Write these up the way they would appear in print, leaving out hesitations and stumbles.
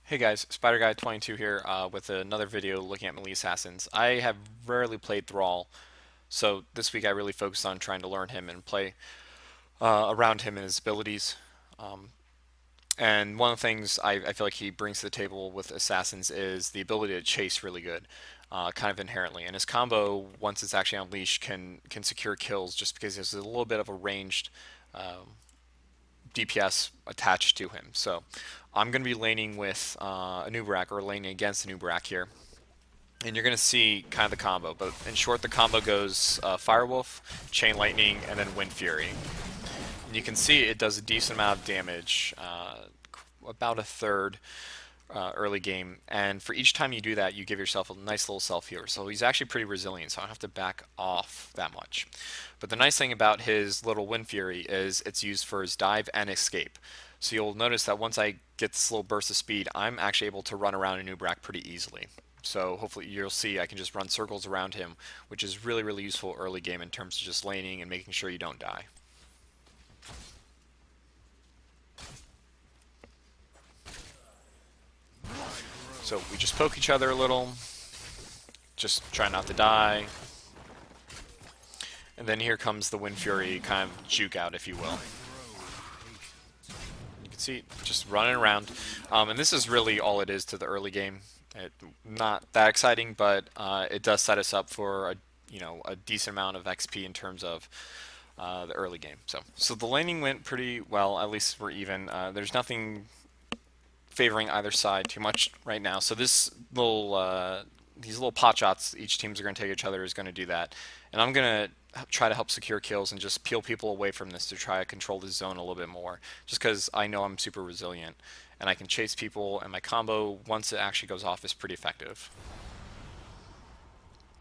Hey guys, SpiderGuy22 here with another video looking at melee assassins. I have rarely played Thrall, so this week I really focused on trying to learn him and play around him and his abilities. Um, and one of the things I feel like he brings to the table with assassins is the ability to chase really good, kind of inherently. And his combo, once it's actually unleashed, can secure kills just because there's a little bit of a ranged DPS attached to him. So I'm going to be laning with a Noob or laning against a Noob here. And you're going to see kind of the combo. But in short, the combo goes Firewolf, Chain Lightning, and then Wind Fury. And you can see it does a decent amount of damage, about a third early game. And for each time you do that, you give yourself a nice little self healer. So he's actually pretty resilient, so I don't have to back off that much. But the nice thing about his little Wind Fury is it's used for his dive and escape. So you'll notice that once I get this little burst of speed, I'm actually able to run around a Nubrak pretty easily. So hopefully you'll see I can just run circles around him, which is really, really useful early game in terms of just laning and making sure you don't die. So we just poke each other a little, just try not to die. And then here comes the Wind Fury kind of juke out, if you will. You can see just running around. And this is really all it is to the early game. Not that exciting, but it does set us up for a decent amount of XP in terms of the early game. So the laning went pretty well. At least we're even. There's nothing favoring either side too much right now. So this little these little pot shots each teams are going to take each other is going to do that, and I'm going to try to help secure kills and just peel people away from this to try to control this zone a little bit more, just because I know I'm super resilient and I can chase people, and my combo once it actually goes off is pretty effective.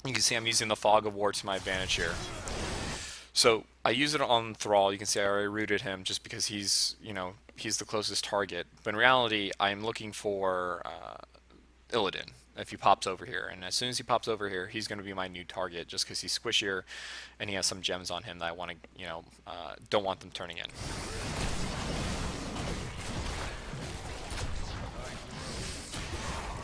You can see I'm using the Fog of War to my advantage here. So I use it on Thrall. You can see I already rooted him just because he's the closest target. But in reality, I'm looking for Illidan if he pops over here. And as soon as he pops over here, he's going to be my new target just because he's squishier and he has some gems on him that I want to, don't want them turning in.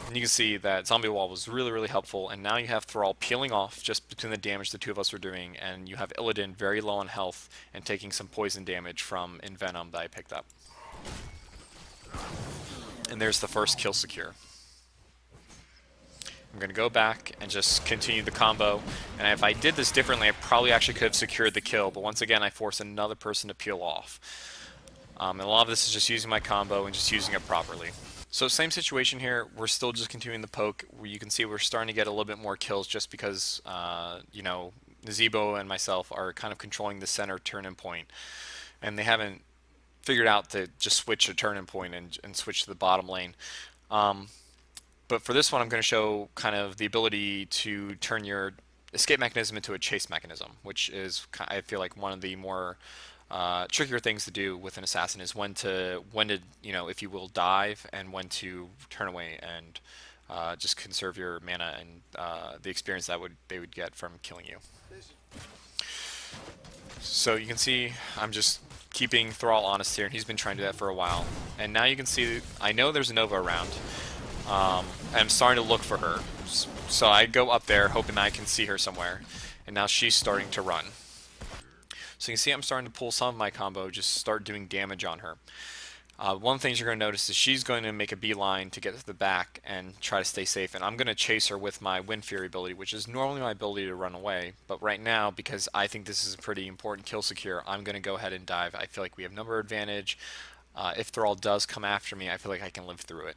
And you can see that Zombie Wall was really, really helpful, and now you have Thrall peeling off just between the damage the two of us are doing, and you have Illidan very low on health and taking some poison damage from Envenom that I picked up. And there's the first kill secure. I'm going to go back and just continue the combo, and if I did this differently, I probably actually could have secured the kill, but once again I force another person to peel off. And a lot of this is just using my combo and just using it properly. So same situation here, we're still just continuing the poke. You can see we're starting to get a little bit more kills just because, Nazebo and myself are kind of controlling the center turn-in point. And they haven't figured out to just switch a turn-in point and switch to the bottom lane. But for this one, I'm going to show kind of the ability to turn your escape mechanism into a chase mechanism, which is, I feel like, one of the more trickier things to do with an assassin is when to if you will, dive, and when to turn away and just conserve your mana and the experience that they would get from killing you. So you can see I'm just keeping Thrall honest here, and he's been trying to do that for a while. And now you can see I know there's a Nova around, and I'm starting to look for her. So I go up there hoping that I can see her somewhere, and now she's starting to run. So you can see I'm starting to pull some of my combo, just start doing damage on her. One of the things you're going to notice is she's going to make a beeline to get to the back and try to stay safe, and I'm going to chase her with my Wind Fury ability, which is normally my ability to run away, but right now, because I think this is a pretty important kill secure, I'm going to go ahead and dive. I feel like we have number advantage. If Thrall does come after me, I feel like I can live through it.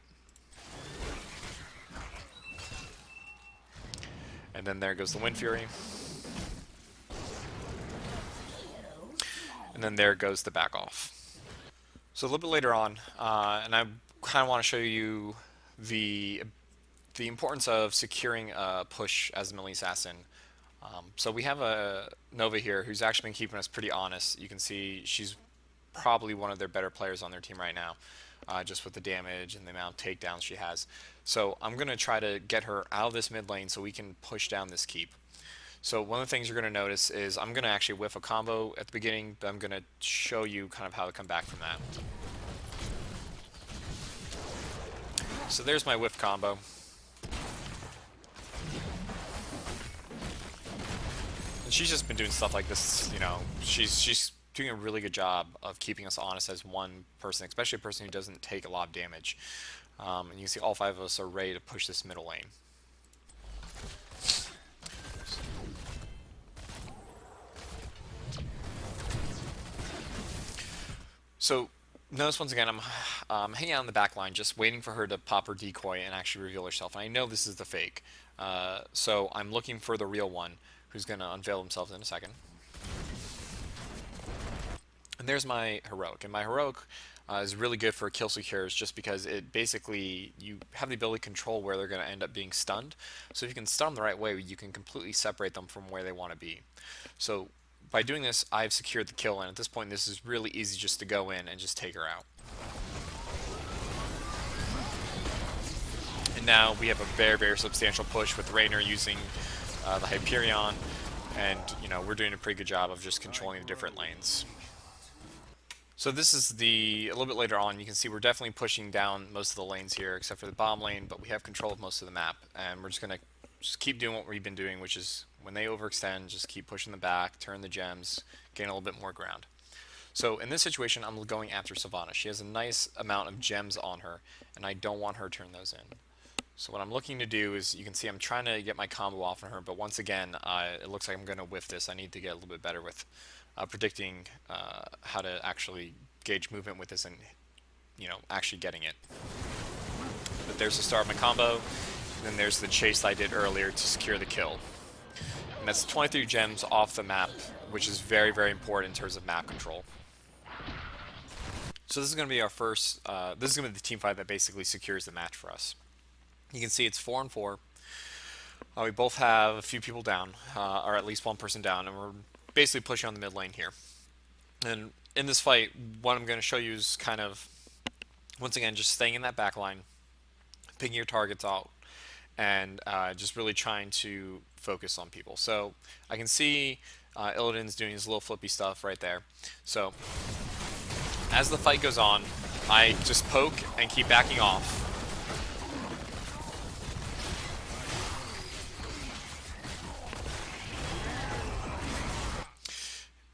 And then there goes the Wind Fury. And then there goes the back off. So a little bit later on, and I kind of want to show you the importance of securing a push as a melee assassin. So we have a Nova here who's actually been keeping us pretty honest. You can see she's probably one of their better players on their team right now, just with the damage and the amount of takedowns she has. So I'm going to try to get her out of this mid lane so we can push down this keep. So one of the things you're going to notice is I'm going to actually whiff a combo at the beginning, but I'm going to show you kind of how to come back from that. So there's my whiff combo. And she's just been doing stuff like this, you know, she's doing a really good job of keeping us honest as one person, especially a person who doesn't take a lot of damage. And you can see all 5 of us are ready to push this middle lane. So notice once again, I'm hanging out in the back line, just waiting for her to pop her decoy and actually reveal herself. And I know this is the fake, so I'm looking for the real one, who's going to unveil themselves in a second. And there's my heroic, and my heroic is really good for kill secures just because it basically, you have the ability to control where they're going to end up being stunned. So if you can stun them the right way, you can completely separate them from where they want to be. So by doing this, I've secured the kill, and at this point this is really easy just to go in and just take her out. And now we have a very, very substantial push with Raynor using the Hyperion, and you know, we're doing a pretty good job of just controlling the different lanes. So this is a little bit later on, you can see we're definitely pushing down most of the lanes here, except for the bomb lane, but we have control of most of the map, and we're just going to keep doing what we've been doing, which is when they overextend, just keep pushing them back, turn the gems, gain a little bit more ground. So in this situation, I'm going after Sylvana. She has a nice amount of gems on her, and I don't want her to turn those in. So what I'm looking to do is, you can see I'm trying to get my combo off on her, but once again, it looks like I'm going to whiff this. I need to get a little bit better with predicting how to actually gauge movement with this and, you know, actually getting it. But there's the start of my combo, and then there's the chase I did earlier to secure the kill. And that's 23 gems off the map, which is very, very important in terms of map control. So this is going to be our first, this is going to be the team fight that basically secures the match for us. You can see it's 4 and 4. We both have a few people down, or at least one person down, and we're basically pushing on the mid lane here. And in this fight, what I'm going to show you is kind of, once again, just staying in that back line, picking your targets out, and just really trying to focus on people. So I can see Illidan's doing his little flippy stuff right there. So as the fight goes on, I just poke and keep backing off.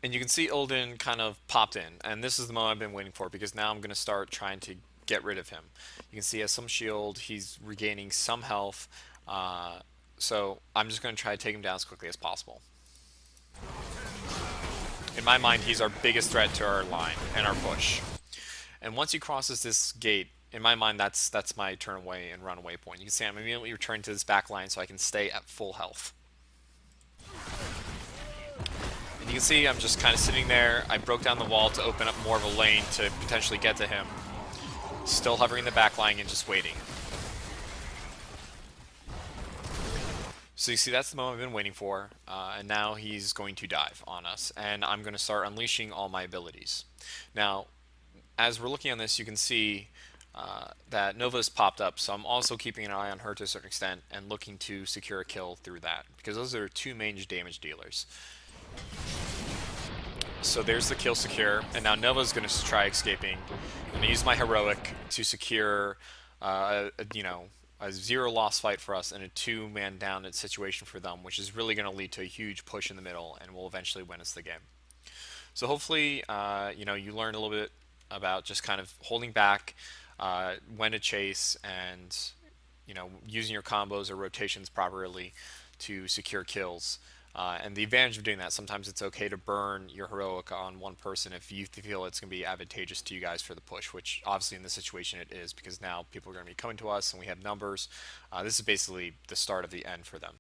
And you can see Illidan kind of popped in, and this is the moment I've been waiting for, because now I'm going to start trying to get rid of him. You can see he has some shield, he's regaining some health, so I'm just going to try to take him down as quickly as possible. In my mind, he's our biggest threat to our line and our push. And once he crosses this gate, in my mind, that's my turn away and run away point. You can see I'm immediately returning to this back line so I can stay at full health. And you can see I'm just kind of sitting there. I broke down the wall to open up more of a lane to potentially get to him. Still hovering in the back line and just waiting. So you see, that's the moment I've been waiting for, and now he's going to dive on us, and I'm going to start unleashing all my abilities. Now, as we're looking on this, you can see that Nova's popped up, so I'm also keeping an eye on her to a certain extent and looking to secure a kill through that, because those are 2 main damage dealers. So there's the kill secure, and now Nova's going to try escaping. I'm going to use my heroic to secure, a 0 loss fight for us and a 2-man down situation for them, which is really going to lead to a huge push in the middle and will eventually win us the game. So hopefully, you learn a little bit about just kind of holding back, when to chase, and using your combos or rotations properly to secure kills. And the advantage of doing that, sometimes it's okay to burn your heroic on one person if you feel it's going to be advantageous to you guys for the push, which obviously in this situation it is, because now people are going to be coming to us and we have numbers. This is basically the start of the end for them.